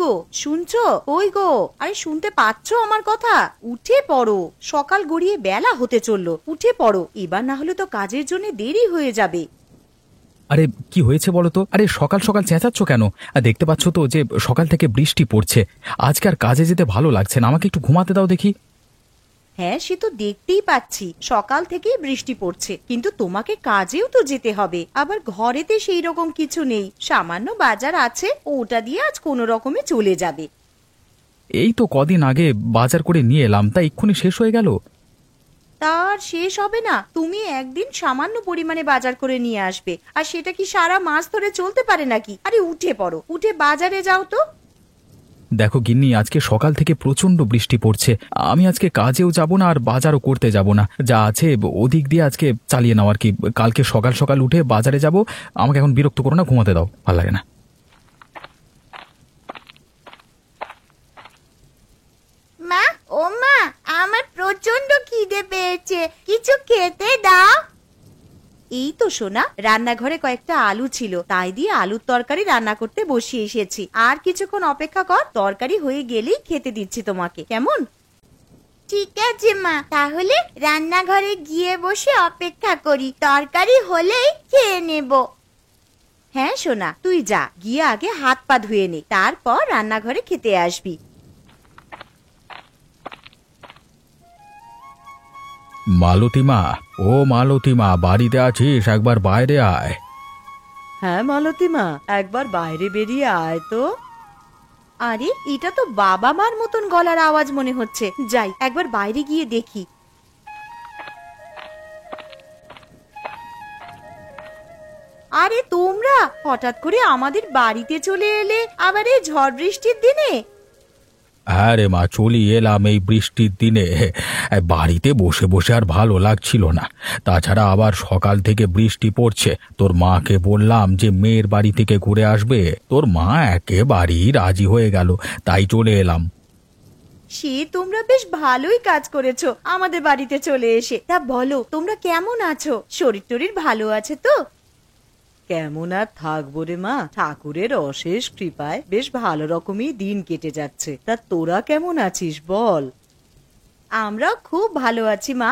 গো, শুনছো? ওই গো, আরে শুনতে পাচ্ছো আমার কথা? উঠে পড়ো, সকাল গড়িয়ে বেলা হতে চললো, উঠে পড়ো, এবার না হলে তো কাজের জন্য দেরি হয়ে যাবে। আরে কি হয়েছে বলো তো? আরে সকাল সকাল চেঁচাচ্ছ কেন? দেখতে পাচ্ছ তো যে সকাল থেকে বৃষ্টি পড়ছে। আজকে আর কাজে যেতে ভালো লাগছে না, আমাকে একটু ঘুমাতে দাও দেখি। হ্যাঁ, সে তো দেখতেই পাচ্ছি, সকাল থেকেই বৃষ্টি পড়ছে, কিন্তু তোমাকে কাজেও তো যেতে হবে। আবার ঘরেতে সেই রকম কিছু নেই, সামান্য বাজার আছে, ওটা দিয়ে আজ কোনো রকমে চলে যাবে। এই তো কদিন আগে বাজার করে নিয়ে এলাম, তা এক্ষুনি শেষ হয়ে গেল। তার শেষ হবে না? তুমি একদিন সামান্য পরিমাণে বাজার করে নিয়ে আসবে, আর সেটা কি সারা মাস ধরে চলতে পারে নাকি? আরে উঠে পড়ো, উঠে বাজারে যাও তো। দেখো গিন্নি, আজকে সকাল থেকে প্রচন্ড বৃষ্টি পড়ছে। আমি আজকে কাজেও যাব না আর বাজারও করতে যাব না, যা আছে ওদিক দিয়ে আজকে চালিয়ে নাও আর কি। কালকে সকাল সকাল উঠে বাজারে যাব। আমাকে এখন বিরক্ত করো না, ঘুমাতে দাও, ভালো লাগে না। মা, ও মা, আমার প্রচন্ড খিদে পেয়েছে, কিছু খেতে দাও। এই তো সোনা, রান্নাঘরে কয়েকটা আলু ছিল, তাই দিয়ে আলুর তরকারি রান্না করতে বসিয়ে এসেছি। আর কিছুক্ষণ অপেক্ষা কর, তরকারি হয়ে গেলেই খেতে দিচ্ছি তোমাকে, কেমন? ঠিক আছে মা, তাহলে রান্নাঘরে গিয়ে বসে অপেক্ষা করি, তরকারি হলেই খেয়ে নেব। হ্যাঁ সোনা, তুই যা, গিয়ে আগে হাত পা ধুয়ে নে, তারপর রান্নাঘরে খেতে আসবি। মালতীমা, ও মালতীমা, বাড়িতে আছিস? একবার বাইরে আয়। হ্যাঁ মালতীমা, একবার বাইরে বেরিয়ে আয় তো। আরে এটা তো বাবা মার মতন গলার আওয়াজ মনে হচ্ছে, যাই একবার বাইরে গিয়ে দেখি। আরে তোমরা হঠাৎ করে আমাদের বাড়িতে চলে এলে, আবার এই ঝড় বৃষ্টির দিনে? হ্যাঁ রে মা, চলি এলাম এই বৃষ্টির দিনে। বাড়িতে বসে বসে আর ভালো লাগছিল না, তাছাড়া আবার সকাল থেকে বৃষ্টি পড়ছে। তোর মাকে বললাম যে মেয়ের বাড়ি থেকে ঘুরে আসবে, তোর মা একেবারেই রাজি হয়ে গেল, তাই চলে এলাম। সে তোমরা বেশ ভালোই কাজ করেছো আমাদের বাড়িতে চলে এসে। তা বলো, তোমরা কেমন আছো? শরীর টরীর ভালো আছে তো? কেমন আর থাকবো রে মা, ঠাকুরের অশেষ কৃপায় বেশ ভালো রকমই দিন কেটে যাচ্ছে। তা তোরা কেমন আছিস বল? আমরা খুব ভালো আছি মা।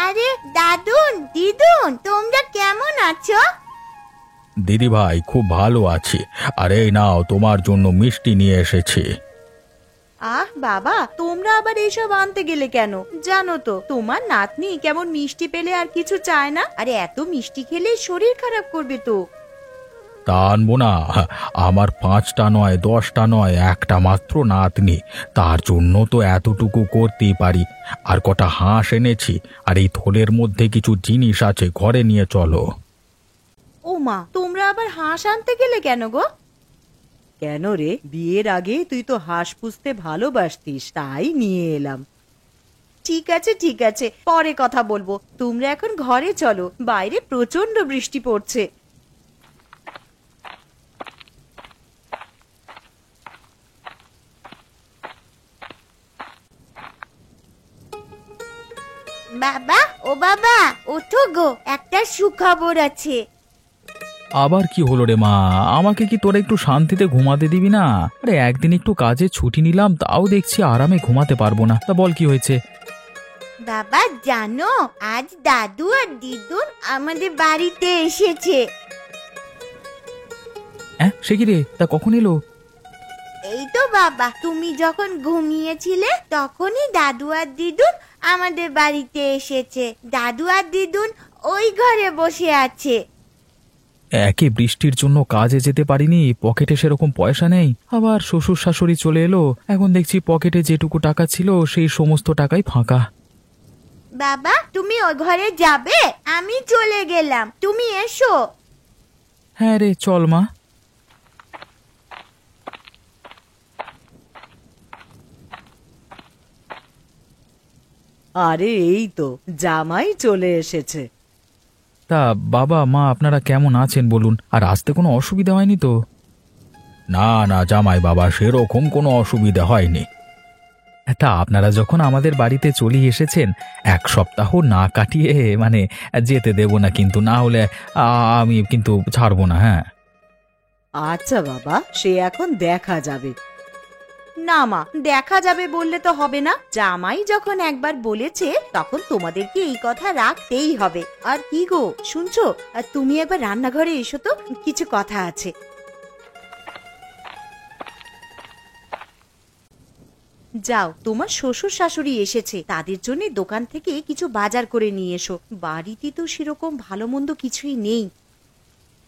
আরে দাদুন, দিদুন, তোমরা কেমন আছো? দিদি ভাই, খুব ভালো আছি। আর এই নাও, তোমার জন্য মিষ্টি নিয়ে এসেছি। আহ বাবা, তোমরা আবার এইসব আনতে গেলে কেন? জানো তো তোমার নাতনি কেমন মিষ্টি পেলে আর কিছু চায় না, আরে এত মিষ্টি খেলে শরীর খারাপ করবে তো। তা আনবো না? আমার 5টা নয়, 10টা নয়, একটা মাত্র নাতনি, তার জন্য তো এতটুকু করতেই পারি। আর কটা হাঁস এনেছি, আর এই থলের মধ্যে কিছু জিনিস আছে, ঘরে নিয়ে চলো। ও মা, তোমরা আবার হাঁস আনতে গেলে কেন গো? কেন রে, বিয়ের আগে তুই তো হাঁস পুষতে ভালোবাসতিস, তাই নিয়ে এলাম। ঠিক আছে ঠিক আছে, পরে কথা বলবো, তোমরা এখন ঘরে চলো, বাইরে প্রচন্ড বৃষ্টি পড়ছে। বাবা, ও বাবা, ওঠো গো, একটা সুখবর আছে। আবার কি হলো রে মা? আমাকে কি তোরা একটু শান্তিতে ঘুমাতে দিবি না? আরে একদিন একটু কাজে ছুটি নিলাম, তাও দেখছি আরামে ঘুমাতে পারবো না। তা বল কি হয়েছে? বাবা জানো, আজ দাদু আর দিদুন আমাদের বাড়িতে এসেছে। হ্যাঁ, সে কি রে? তা কখন এলো? এই তো বাবা, তুমি যখন ঘুমিয়েছিলে তখনই দাদু আর দিদুন আমাদের বাড়িতে এসেছে। দাদু আর দিদুন ওই ঘরে বসে আছে। একে বৃষ্টির জন্য কাজে যেতে পারিনি, পকেটে সেরকম পয়সা নেই, আবার শ্বশুর শাশুড়ি চলে এলো, এখন দেখছি পকেটে যেটুকু টাকা ছিল সেই সমস্ত টাকাই ফাঁকা। বাবা, তুমি ওই ঘরে যাবে? আমি চলে গেলাম, তুমি এসো। হ্যাঁ রে, চল মা। আরে এই তো জামাই চলে এসেছে। তা বাবা মা আপনারা কেমন আছেন বলুন? আর আসতে কোনো অসুবিধা হয়নি তো? না না জামাই বাবা, সেরকম কোনো অসুবিধা হয়নি। তা আপনারা যখন আমাদের বাড়িতে চলে এসেছেন, 1 সপ্তাহ না কাটিয়ে যেতে দেব না কিন্তু, না হলে আমি কিন্তু ছাড়বো না। হ্যাঁ, আচ্ছা বাবা, সে এখন দেখা যাবে। না মা, দেখা যাবে বললে তো হবে না। জামাই যখন একবার বলেছে তখন তোমাদেরকে এই কথা রাখতেই হবে। আর কি গো শুনছো, আর তুমি একবার রান্নাঘরে এসো তো, কিছু কথা আছে। যাও, তোমার শ্বশুর শাশুড়ি এসেছে, তাদের জন্য দোকান থেকে কিছু বাজার করে নিয়ে এসো। বাড়িতে তো সেরকম ভালো মন্দ কিছুই নেই।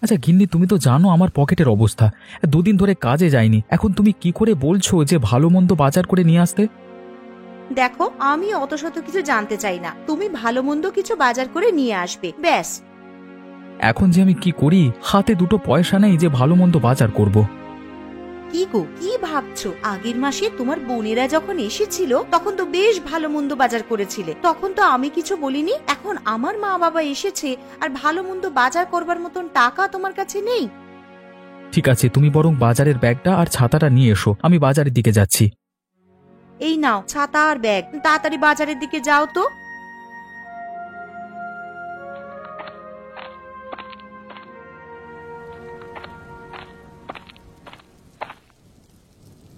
আচ্ছা গিন্নি, তুমি তো জানো আমার পকেটের অবস্থা, দুদিন ধরে কাজে যাইনি। এখন তুমি কি করে বলছো যে ভালো মন্দ বাজার করে নিয়ে আসতে? দেখো, আমি অত শত কিছু জানতে চাই না, তুমি ভালো মন্দ কিছু বাজার করে নিয়ে আসবে, ব্যাস। এখন যে আমি কি করি, হাতে দুটো পয়সা নেই যে ভালো মন্দ বাজার করব। কি গো, কি ভাবছো? আগের মাসে তোমার বোনেরা যখন এসেছিল তখন তো বেশ ভালো মন্দ বাজার করেছিলে, তখন তো আমি কিছু বলিনি। এখন আমার মা বাবা এসেছে আর ভালো মন্দ বাজার করবার মতন টাকা তোমার কাছে নেই। ঠিক আছে, তুমি বরং বাজারের ব্যাগটা আর ছাতাটা নিয়ে এসো, আমি বাজারের দিকে যাচ্ছি। এই নাও ছাতা আর ব্যাগ, তাড়াতাড়ি বাজারের দিকে যাও তো।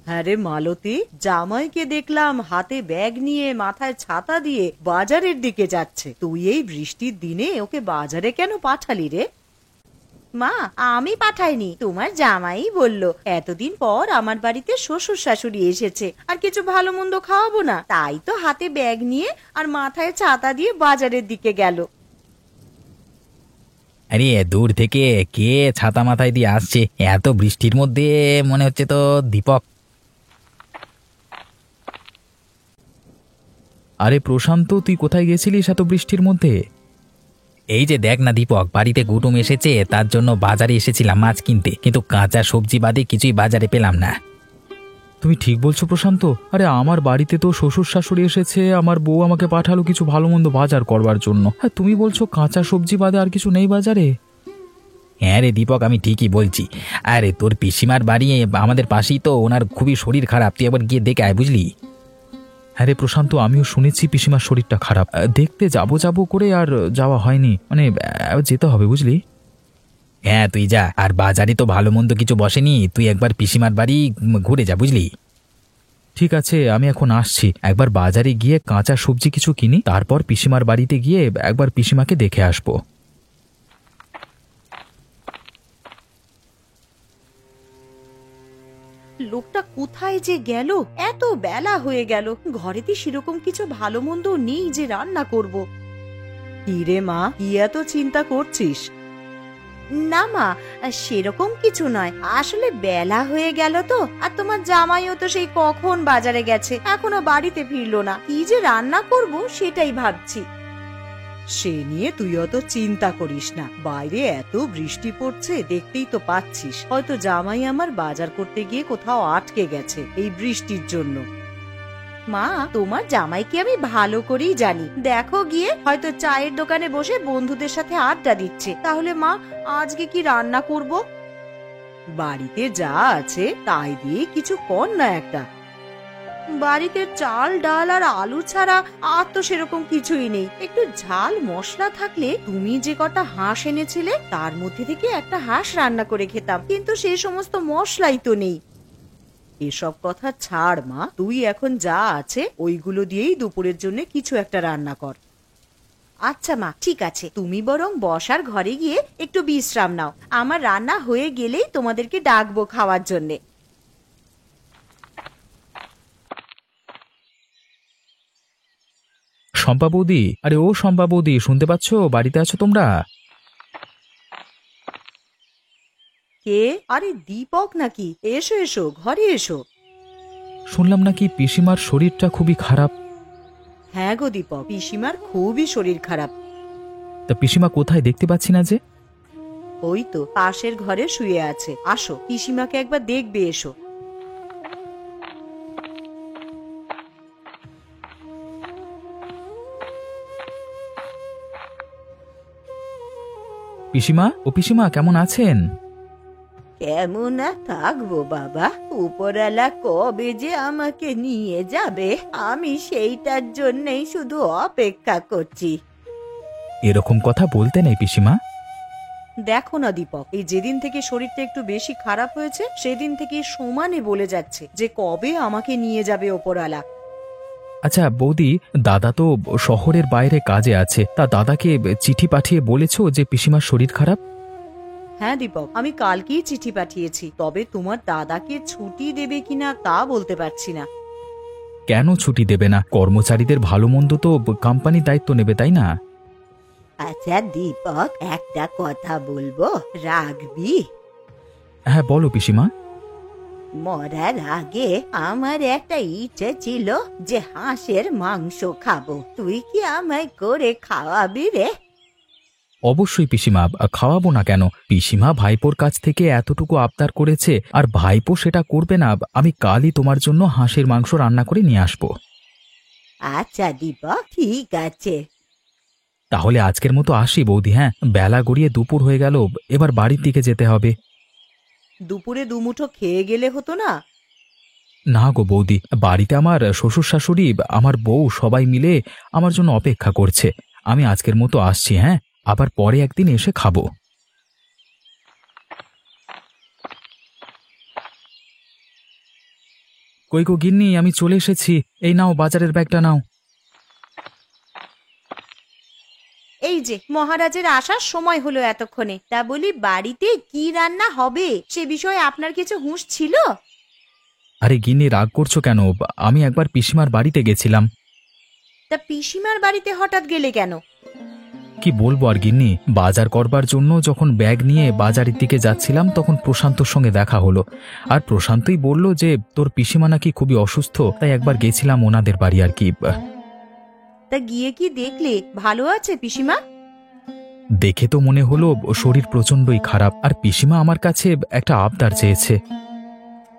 হ্যাঁ রে মালতী, জামাইকে দেখলাম হাতে ব্যাগ নিয়ে মাথায় ছাতা দিয়ে বাজারের দিকে যাচ্ছে। তুই এই বৃষ্টির দিনে ওকে বাজারে কেন পাঠালি রে? মা, আমি পাঠাইনি, তোমার জামাই বলল এতদিন পর আমার বাড়িতে শ্বশুর শাশুড়ি এসেছে, আর কিছু ভালো মন্দ খাওয়াবো না, তাই তো হাতে ব্যাগ নিয়ে আর মাথায় ছাতা দিয়ে বাজারের দিকে গেল। আরে দূর থেকে কে ছাতা মাথায় দিয়ে আসছে এত বৃষ্টির মধ্যে? মনে হচ্ছে তো দীপক। আরে প্রশান্ত, তুই কোথায় গেছিলিস এত বৃষ্টির মধ্যে? এই যে দেখ না দীপক, বাড়িতে কুটুম এসেছে, তার জন্য বাজারে এসেছিলাম মাছ কিনতে, কিন্তু কাঁচা সবজি বাদে কিছুই বাজারে পেলাম না। তুমি ঠিক বলছো প্রশান্ত। আরে আমার বাড়িতে তো শ্বশুর শাশুড়ি এসেছে, আমার বউ আমাকে পাঠালো কিছু ভালো মন্দ বাজার করবার জন্য। হ্যাঁ, তুমি বলছো কাঁচা সবজি বাদে আর কিছু নেই বাজারে? হ্যাঁ রে দীপক, আমি ঠিকই বলছি। আরে তোর পিসিমার বাড়ি আমাদের পাশেই তো, ওনার খুবই শরীর খারাপ, তুই একবার গিয়ে দেখে আয়, বুঝলি? হ্যাঁ রে প্রশান্ত, আমিও শুনেছি পিসিমার শরীরটা খারাপ। দেখতে যাবো করে আর যাওয়া হয়নি, মানে যেতে হবে, বুঝলি? হ্যাঁ তুই যা, আর বাজারে তো ভালো মন্দ কিছু বসেনি, তুই একবার পিসিমার বাড়ি ঘুরে যা, বুঝলি? ঠিক আছে, আমি এখন আসছি। একবার বাজারে গিয়ে কাঁচা সবজি কিছু কিনি, তারপর পিসিমার বাড়িতে গিয়ে একবার পিসিমাকে দেখে আসবো। লোকটা কোথায় যে গেল? এত বেলা হয়ে গেল, ঘরেতে সেরকম কিছু ভালো মন্দ নেই যে রান্না করব। কি রে মা, কি এত চিন্তা করছিস? না মা, সেরকম কিছু নয়, আসলে বেলা হয়ে গেল তো, আর তোমার জামাইও তো সেই কখন বাজারে গেছে, এখনো বাড়িতে ফিরলো না। কি যে রান্না করব সেটাই ভাবছি। সে নিয়ে তুই অত চিন্তা করিস না, বাইরে এত বৃষ্টি পড়ছে দেখতেই তো পাচ্ছিস, হয়তো জামাই আমার বাজার করতে গিয়ে কোথাও আটকে গেছে এই বৃষ্টির জন্য। মা, তোমার জামাইকে আমি ভালো করেই জানি, দেখো গিয়ে হয়তো চায়ের দোকানে বসে বন্ধুদের সাথে আড্ডা দিচ্ছে। তাহলে মা, আজকে কি রান্না করব? বাড়িতে যা আছে তাই দিয়ে কিছু কর না একটা। বাড়িতে চাল ডাল আর আলু ছাড়া আর তো সেরকম কিছুই নেই। একটু ঝাল মশলা থাকলে তুমি যে কটা হাঁস এনেছিলে তার মধ্যে থেকে একটা হাঁস রান্না করে খেতাম, কিন্তু সেই সমস্ত মশলাই তো নেই। এসব কথা ছাড় মা, তুই এখন যা আছে ওইগুলো দিয়েই দুপুরের জন্য কিছু একটা রান্না কর। আচ্ছা মা, ঠিক আছে, তুমি বরং বসার ঘরে গিয়ে একটু বিশ্রাম নাও, আমার রান্না হয়ে গেলেই তোমাদেরকে ডাকবো খাওয়ার জন্যে। শম্পা বৌদি, আরে ও শম্পা বৌদি, শুনতে পাচ্ছ? বাড়িতে আছো তোমরা? কে? আরে দীপক নাকি? এসো এসো, ঘরে এসো। শুনলাম নাকি পিসিমার শরীরটা খুবই খারাপ। হ্যাঁ গো দীপক, পিসিমার খুবই শরীর খারাপ। তা পিসিমা কোথায়, দেখতে পাচ্ছি না যে? ওই তো পাশের ঘরে শুয়ে আছে, আসো পিসিমাকে একবার দেখবে এসো। পিসিমা, ও পিসিমা, কেমন আছেন? কেমন আর থাকবো বাবা, উপরওয়ালা কবে যে আমাকে নিয়ে যাবে আমি সেইটার জন্যই শুধু অপেক্ষা করছি। এরকম কথা বলতে নেই পিসিমা। দেখো না দীপক, এই যেদিন থেকে শরীরটা একটু বেশি খারাপ হয়েছে সেদিন থেকে সমানে বলে যাচ্ছে যে কবে আমাকে নিয়ে যাবে ওপরওয়ালা। আচ্ছা বৌদি, দাদা তো শহরের বাইরে কাজে আছে, তা দাদাকে চিঠি পাঠিয়ে বলেছো যে পিসিমার শরীর খারাপ? হ্যাঁ দীপক, আমি কালকেই চিঠি পাঠিয়েছি, তবে তোমার দাদাকে ছুটি দেবে কিনা তা বলতে পারছি না। কেন ছুটি দেবে না? কর্মচারীদের ভালো মন্দ তো কোম্পানি দায়িত্ব নেবে, তাই না? আচ্ছা দীপক, একটা কথা বলবো, রাখবি? হ্যাঁ বলো পিসিমা। মরার আগে আমার একটা ইচ্ছে ছিল যে হাঁসের মাংস খাবো, তুই কি আমায় করে খাওয়াবি রে? অবশ্যই পিসিমা, খাওয়াবো না কেন? পিসিমা ভাইপোর কাছ থেকে এতটুকু আবদার করেছে, আর ভাইপো সেটা করবে না? আমি কালই তোমার জন্য হাঁসের মাংস রান্না করে নিয়ে আসবো। আচ্ছা দীপক, ঠিক আছে। তাহলে আজকের মতো আসি বৌদি। হ্যাঁ, বেলা গড়িয়ে দুপুর হয়ে গেল, এবার বাড়ির দিকে যেতে হবে। দুপুরে দুমুঠো খেয়ে গেলে হতো না? না গো বৌদি, বাড়িতে আমার শ্বশুর শাশুড়ি, আমার বউ সবাই মিলে আমার জন্য অপেক্ষা করছে। আমি আজকের মতো আসছি, হ্যাঁ, আবার পরে একদিন এসে খাবো। কই গো গিন্নি, আমি চলে এসেছি। এই নাও বাজারের ব্যাগটা নাও। এই যে মহারাজের আসার সময় হলো এতক্ষণে, তা বলি বাড়িতে কি রান্না হবে সে বিষয়ে আপনার কিছু হুঁশ ছিল? আরে গিন্নি, রাগ করছো কেন? আমি একবার পিসিমার বাড়িতে গেছিলাম। তা পিসিমার বাড়িতে হঠাৎ গেলে কেন? কি বলবো আর গিন্নি, বাজার করবার জন্য যখন ব্যাগ নিয়ে বাজারের দিকে যাচ্ছিলাম তখন প্রশান্তর সঙ্গে দেখা হলো। আর প্রশান্তই বলল যে তোর পিসিমা নাকি খুবই অসুস্থ, তাই একবার গেছিলাম ওনাদের বাড়ি আর কি। তা গিয়ে কি দেখলে ভালো আছে পিসিমা? দেখে তো মনে হলো শরীর প্রচন্ডই খারাপ, আর পিসিমা আমার কাছে একটা আবদার চেয়েছে।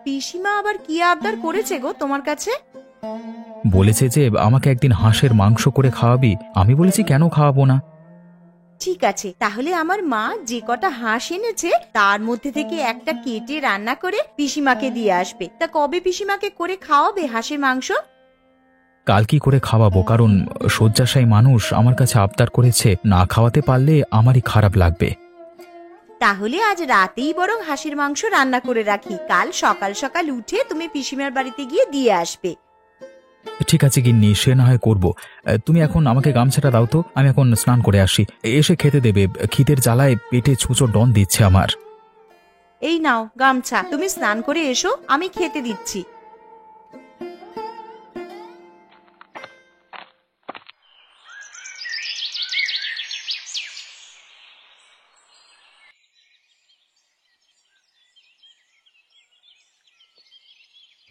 পিসিমা আবার কি আবদার করেছে গো তোমার কাছে? বলেছে যে আমাকে একদিন হাঁসের মাংস করে খাওয়াবি। আমি বলেছি কেন খাওয়াবো না। ঠিক আছে, তাহলে আমার মা যে কটা হাঁস এনেছে তার মধ্যে থেকে একটা কেটে রান্না করে পিসিমাকে দিয়ে আসবে। তা কবে পিসিমাকে করে খাওয়াবে হাঁসের মাংস? কাল কি করে খাওয়াবো, কারণ শয্যাশায়ী মানুষ আমার কাছে আবদার করেছে, না খাওয়াতে পারলে আমারই খারাপ লাগবে। তাহলে আজ রাতেই বরং হাঁসের মাংস রান্না করে রাখি, কাল সকাল সকাল উঠে তুমি পিসিমার বাড়িতে গিয়ে দিয়ে আসবে। ঠিক আছে গিন্নি, সে না হয় করবো। তুমি এখন আমাকে গামছাটা দাও তো, আমি এখন স্নান করে আসি। এসে খেতে দেবে, খিদের জ্বালায় পেটে ছুঁচো ডন দিচ্ছে আমার। এই নাও গামছা, তুমি স্নান করে এসো, আমি খেতে দিচ্ছি।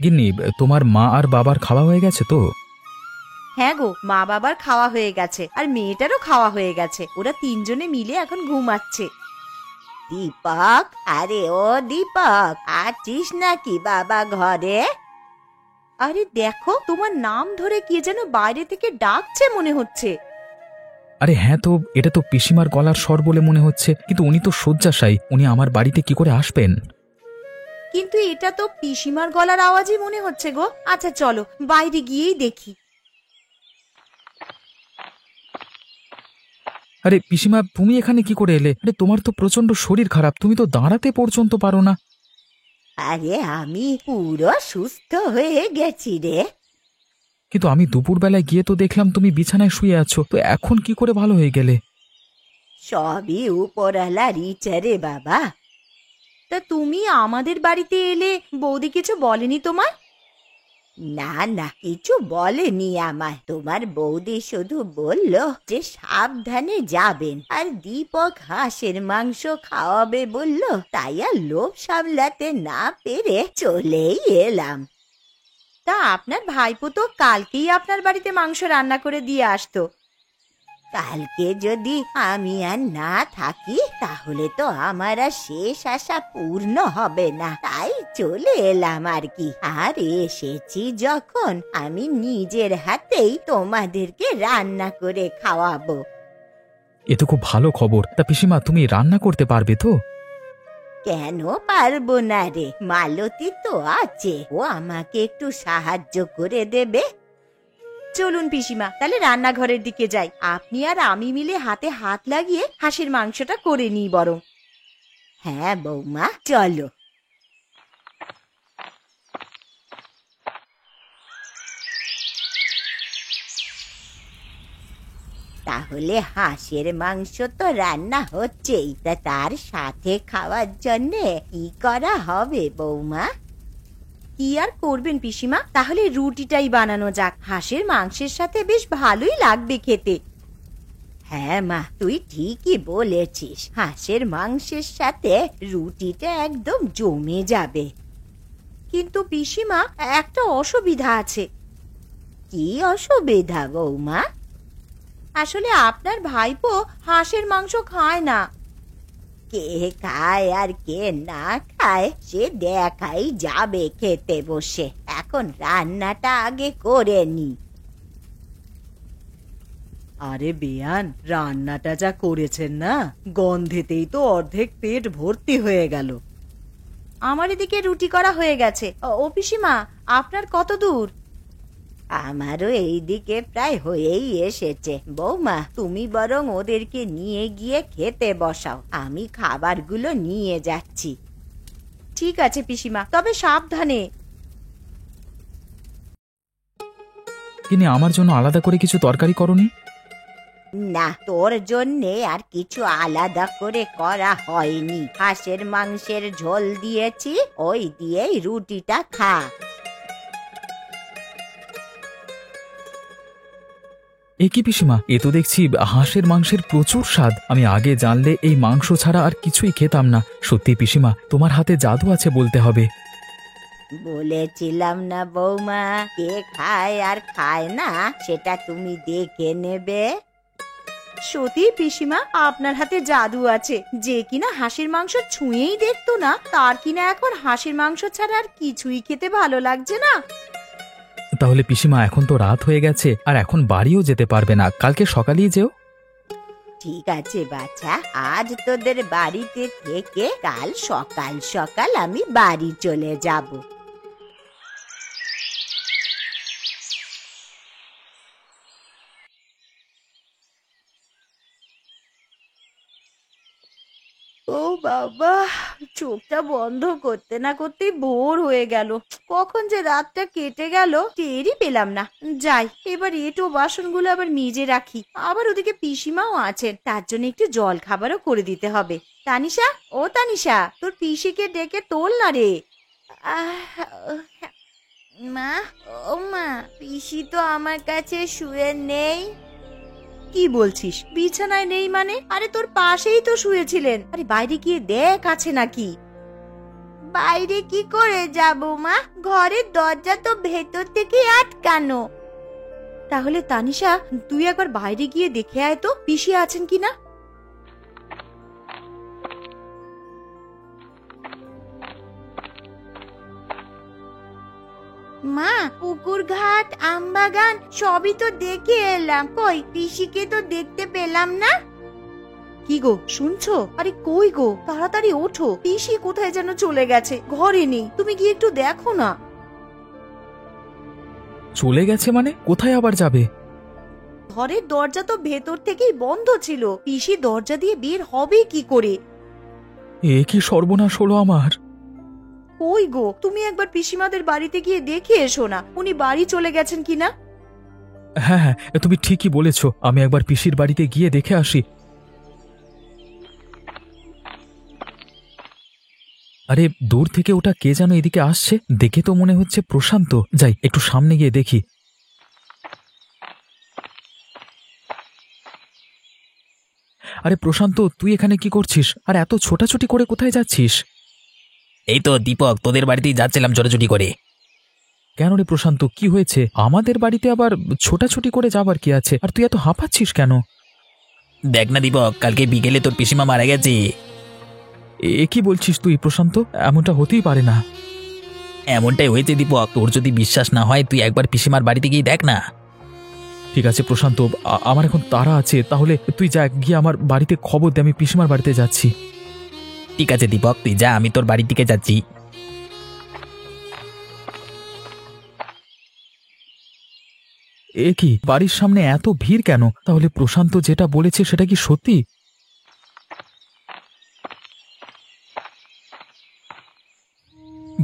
গিন্নি, তোমার মা আর বাবার খাওয়া হয়ে গেছে তো? হ্যাঁ গো, মা বাবার খাওয়া হয়ে গেছে, আর মেয়েটারও খাওয়া হয়ে গেছে। ওরা তিনজনে মিলে এখন ঘুমাচ্ছে। দীপক, আরে ও দীপক, আছিস নাকি বাবা ঘরে? আরে দেখো, তোমার নাম ধরে কে যেন বাইরে থেকে ডাকছে মনে হচ্ছে। আরে হ্যাঁ তো, এটা তো পিসিমার গলার স্বর বলে মনে হচ্ছে, কিন্তু উনি তো শয্যাশায়ী, উনি আমার বাড়িতে কি করে আসবেন? কিন্তু এটা তো পিসিমার গলার আওয়াজই মনে হচ্ছে গো। আচ্ছা চলো বাইরে গিয়েই দেখি। আরে পিসিমা, তুমি এখানে কি করে এলে? আরে তোমার তো প্রচন্ড শরীর খারাপ, তুমি তো দাঁড়াতে পর্যন্ত পারো না। আরে আমি পুরো সুস্থ হয়ে গেছি রে। কিন্তু আমি দুপুরবেলায় গিয়ে তো দেখলাম তুমি বিছানায় শুয়ে আছো, তো এখন কি করে ভালো হয়ে গেলে? সবই উপরওয়ালার ইচ্ছা রে বাবা। তা তুমি আমাদের বাড়িতে এলে বৌদি কিছু বলেনি তোমার? না না, কিছু বলেনি আমায়। তোমার বৌদি শুধু বলল যে সাবধানে যাবেন, আর দীপক হাঁসের মাংস খাওয়াবে বলল, তাই আর লোভ সামলাতে না পেরে চলেই এলাম। তা আপনার ভাইপো তো কালকেই আপনার বাড়িতে মাংস রান্না করে দিয়ে আসতো। কালকে যদি আমি আর না থাকি তাহলে তো আমার আর শেষ আশা পূর্ণ হবে না, তাই চলে এলাম আর কি। আর এসেছি যখন, আমি নিজের হাতেই তোমাদেরকে রান্না করে খাওয়াবো। এ তো খুব ভালো খবর। তা পিসিমা, তুমি রান্না করতে পারবে তো? কেন পারবো না রে, মালতী তো আছে, ও আমাকে একটু সাহায্য করে দেবে। চলুন পিসিমা, তাহলে রান্নাঘরের দিকে যাই, আপনি আর আমি মিলে হাতে হাত লাগিয়ে হাঁসের মাংসটা করে নিই বরং। হ্যাঁ বৌমা, চলো। তাহলে হাঁসের মাংস তো রান্না হচ্ছেই, তা তার সাথে খাওয়ার জন্যে কি করা হবে বৌমা? কি আর করবেন পিসিমা, তাহলে রুটিটাই বানানো যাক। হাঁসের মাংসের সাথে বেশ ভালোই লাগবে খেতে। হ্যাঁ মা, তুই ঠিকই বলেছিস, হাঁসের মাংসের সাথে রুটিটা একদম জমে যাবে। কিন্তু পিসিমা, একটা অসুবিধা আছে। কি অসুবিধা বৌমা? আসলে আপনার ভাইপো হাঁসের মাংস খায় না। কে খায় আর কে না খায় সে দেখাই যাবে খেতে বসে। এখন রান্নাটা আগে করে নি। আরে বেয়ান, রান্নাটা যা করেছেন না, গন্ধেতেই তো অর্ধেক পেট ভর্তি হয়ে গেল। আমার এদিকে রুটি করা হয়ে গেছে। ও পিসিমা, আপনার কত দূর? আমারও এইদিকে প্রায় হয়েই এসেছে। বৌমা, তুমি বরং ওদেরকে নিয়ে গিয়ে খেতে বসাও, আমি খাবারগুলো নিয়ে যাচ্ছি। ঠিক আছে পিসিমা, তবে সাবধানে। কিনে আমার জন্য আলাদা করে কিছু তরকারি করনি? না, তোর জন্যে আর কিছু আলাদা করে করা হয়নি। হাঁসের মাংসের ঝোল দিয়েছি, ওই দিয়েই রুটিটা খা। এ কি পিসিমা, এ তো দেখছি হাঁসের মাংসের প্রচুর স্বাদ। আমি আগে জানলে এই মাংস ছাড়া আর কিছুই খেতাম না। সত্যি পিসিমা, তোমার হাতে জাদু আছে বলতে হবে। বলেছিলাম না বৌমা, কে খায় আর খায় না সেটা তুমি দেখে নেবে। সত্যি পিসিমা, আপনার হাতে জাদু আছে। যে কিনা হাঁসের মাংস ছুঁয়েই দেখতো না, তার কিনা এখন হাঁসের মাংস ছাড়া আর কিছুই খেতে ভালো লাগছে না। তাহলে পিসিমা, এখন তো রাত হয়ে গেছে, আর এখন বাড়িও যেতে পারবে না, কালকে সকালেই যেও। ঠিক আছে বাছা, আজ তোদের বাড়িতে থেকে কাল সকাল সকাল আমি বাড়ি চলে যাব। ও বাবা, চোখটা বন্ধ করতে না করতেই ভোর হয়ে গেল। কখন যে রাতটা কেটে গেল টেরই পেলাম না। যাই, এবার এঁটো বাসনগুলো আবার মেজে রাখি। আবার ওদিকে পিসিমাও আছেন, তার জন্য একটু জল খাবারও করে দিতে হবে। তানিশা, ও তানিশা, তোর পিসিকে ডেকে তোল না রে। মা, ও মা, পিসি তো আমার কাছে শুয়ে নেই। কি বলছিস? বিছানায় নেই মানে? আরে তোর পাশেই তো শুয়েছিলেন। আরে বাইরে গিয়ে দেখ আছে নাকি। বাইরে কি করে যাব মা? ঘরের দরজা তো ভেতর থেকে আটকানো। তাহলে তানিশা, তুই একবার বাইরে গিয়ে দেখে আয় তো পিসি আছেন কিনা। মা, পুকুর ঘাট, আমবাগান সবই তো দেখে এলাম, কই পিসিকে তো দেখতে পেলাম না। কি গো, শুনছো? আরে কই গো, তাড়াতাড়ি ওঠো, পিসি কোথায় যেন চলে গেছে, ঘরে নেই। তুমি গিয়ে একটু দেখো না। চলে গেছে মানে? কোথায় আবার যাবে? ঘরের দরজা তো ভেতর থেকেই বন্ধ ছিল, পিসি দরজা দিয়ে বের হবে কি করে? এ কি সর্বনাশ হলো আমার! কই গো, তুমি একবার পিসিমাদের বাড়িতে গিয়ে দেখে এসো না, উনি বাড়ি চলে গেছেন কিনা। হ্যাঁ হ্যাঁ, তুমি ঠিকই বলেছ, আমি একবার পিসির বাড়িতে গিয়ে দেখে আসি। আরে দূর থেকে ওটা কে যেন এদিকে আসছে, দেখে তো মনে হচ্ছে প্রশান্ত। যাই, একটু সামনে গিয়ে দেখি। আরে প্রশান্ত, তুই এখানে কি করছিস? আর এত ছোটাছুটি করে কোথায় যাচ্ছিস? এই তো দীপক, তোদের বাড়িতেই যাচ্ছিলাম ছোটাছুটি করে। কেন রে প্রশান্ত, কি হয়েছে? আমাদের বাড়িতে আবার ছোটাছুটি করে যাবার কি আছে? আর তুই এত হাঁপাচ্ছিস কেন? দেখ না দীপক, কালকে বিকেলে তোর পিসিমা মারা গেছে। এ কি বলছিস তুই প্রশান্ত? এমনটা হতেই পারে না। এমনটাই হয়েছে দীপক, তোর যদি বিশ্বাস না হয় তুই একবার পিসিমার বাড়িতে গিয়ে দেখ না। ঠিক আছে প্রশান্ত, আমার এখন তাড়া আছে, তাহলে তুই যা, গিয়ে আমার বাড়িতে খবর দে, আমি পিসিমার বাড়িতে যাচ্ছি। ঠিক আছে দীপক, তুই যা, আমি তোর বাড়ির দিকে যাচ্ছি। এ কি, বাড়ির সামনে এত ভিড় কেন? তাহলে প্রশান্ত যেটা বলেছে সেটা কি সত্যি?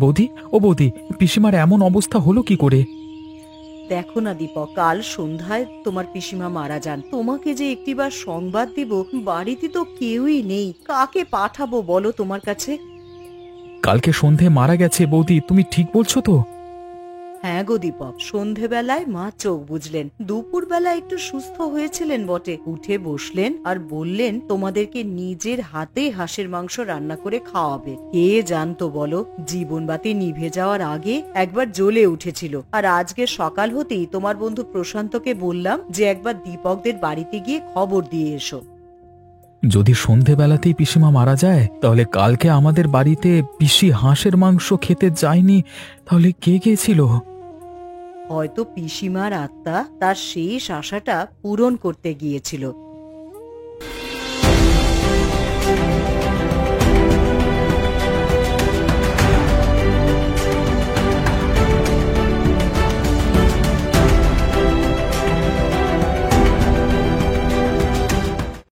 বৌদি, ও বৌদি, পিসিমার এমন অবস্থা হলো কি করে? দেখো না দীপক, কাল সন্ধ্যায় তোমার পিসিমা মারা যান। তোমাকে যে একটিবার সংবাদ দিব, বাড়িতে তো কেউই নেই, কাকে পাঠাবো বলো তোমার কাছে? কালকে সন্ধে মারা গেছে বৌদি, তুমি ঠিক বলছো তো? হ্যাঁ গো দীপক, সন্ধেবেলায় মা চোখ বুঝলেন, দুপুরবেলা একটু সুস্থ হয়েছিলেন বটে, উঠে বসলেন আর বললেন তোমাদেরকে নিজের হাতে হাঁসের মাংস রান্না করে খাওয়াবে। কে জানতো বলো, জীবনবাতি নিভে যাওয়ার আগে একবার জ্বলে উঠেছিল। আর আজকে সকাল হতেই তোমার বন্ধু প্রশান্তকে বললাম যে একবার দীপকদের বাড়িতে গিয়ে খবর দিয়ে এসো। যদি সন্ধেবেলাতেই পিসিমা মারা যায়, তাহলে কালকে আমাদের বাড়িতে পিসি হাঁসের মাংস খেতে যায়নি, তাহলে কে গিয়েছিল? হয়তো পিসিমার আত্মা তার শেষ আশাটা পূরণ করতে গিয়েছিল।